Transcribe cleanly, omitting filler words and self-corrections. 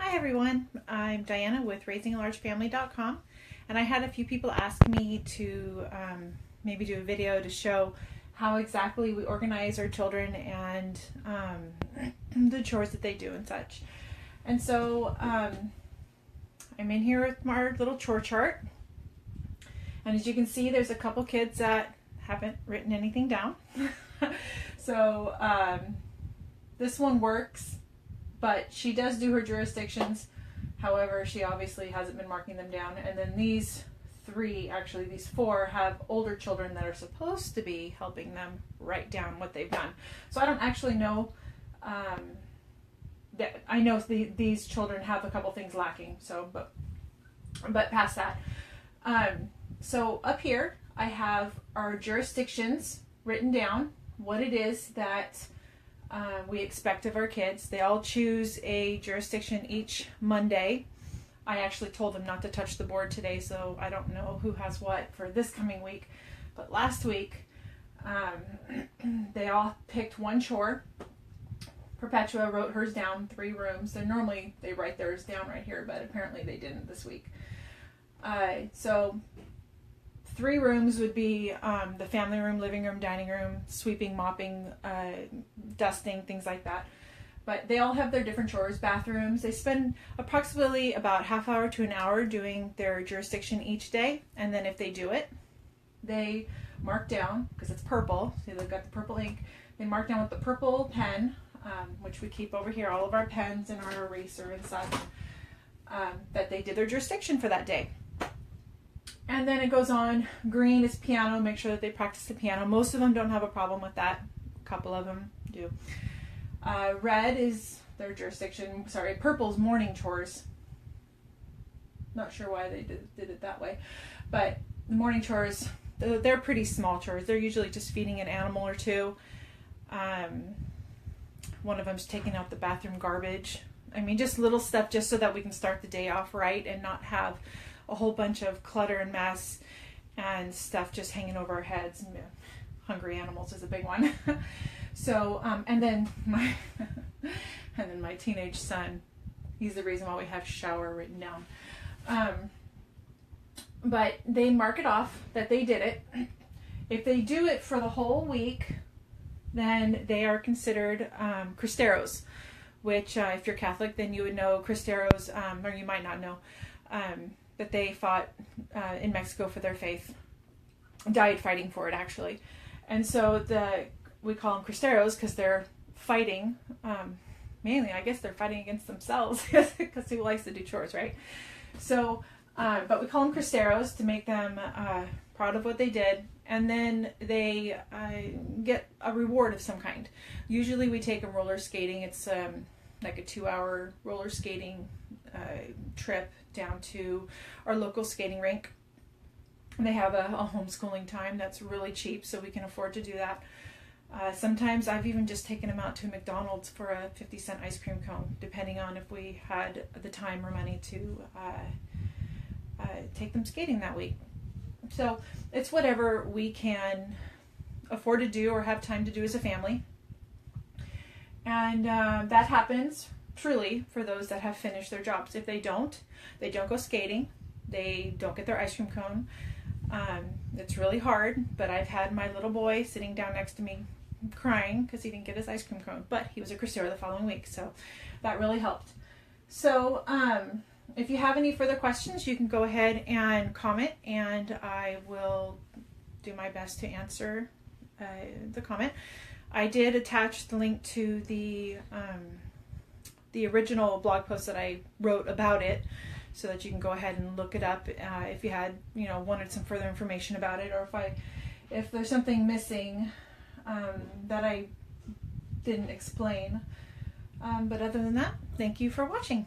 Hi everyone, I'm Diana with RaisingALargeFamily.com, and I had a few people ask me to maybe do a video to show how exactly we organize our children and the chores that they do and such. And so I'm in here with my little chore chart, and as you can see there's a couple kids that haven't written anything down. So this one works, but she does do her jurisdictions. However, she obviously hasn't been marking them down. And then these four have older children that are supposed to be helping them write down what they've done. So I don't actually know. I know these children have a couple things lacking. So, but past that. So up here I have our jurisdictions written down, what it is that we expect of our kids. They all choose a jurisdiction each Monday. I actually told them not to touch the board today, so I don't know who has what for this coming week. But last week, they all picked one chore. Perpetua wrote hers down, 3 rooms. And normally they write theirs down right here, but apparently they didn't this week. So 3 rooms would be the family room, living room, dining room, sweeping, mopping, dusting, things like that. But they all have their different chores. Bathrooms, they spend approximately about half hour to an hour doing their jurisdiction each day. And then if they do it, they mark down, because it's purple, see they've got the purple ink, they mark down with the purple pen, which we keep over here, all of our pens and our eraser and such, that they did their jurisdiction for that day. And then it goes on. Green is piano. Make sure that they practice the piano. Most of them don't have a problem with that. A couple of them do. Red is their jurisdiction. Sorry, purple's morning chores. Not sure why they did it that way. But the morning chores, they're pretty small chores. They're usually just feeding an animal or two. One of them's taking out the bathroom garbage. I mean, just little stuff just so that we can start the day off right and not have a whole bunch of clutter and mess and stuff just hanging over our heads. Hungry animals is a big one. So, and then my teenage son, he's the reason why we have shower written down. But they mark it off that they did it. If they do it for the whole week, then they are considered Cristeros, which if you're Catholic, then you would know Cristeros, or you might not know. That they fought in Mexico for their faith, died fighting for it actually. And so we call them Cristeros because they're fighting, mainly I guess they're fighting against themselves because who likes to do chores, right? So, but we call them Cristeros to make them proud of what they did, and then they get a reward of some kind. Usually we take them roller skating. It's like a 2-hour roller skating trip down to our local skating rink. They have a homeschooling time that's really cheap, so we can afford to do that. Sometimes I've even just taken them out to McDonald's for a 50-cent ice cream cone, depending on if we had the time or money to take them skating that week. So it's whatever we can afford to do or have time to do as a family. And that happens truly for those that have finished their jobs. If they don't go skating, they don't get their ice cream cone. It's really hard, but I've had my little boy sitting down next to me crying because he didn't get his ice cream cone, but he was a Cristero the following week, so that really helped. So if you have any further questions, you can go ahead and comment, and I will do my best to answer the comment. I did attach the link to the original blog post that I wrote about it, so that you can go ahead and look it up if you had, wanted some further information about it, or if there's something missing that I didn't explain. But other than that, thank you for watching.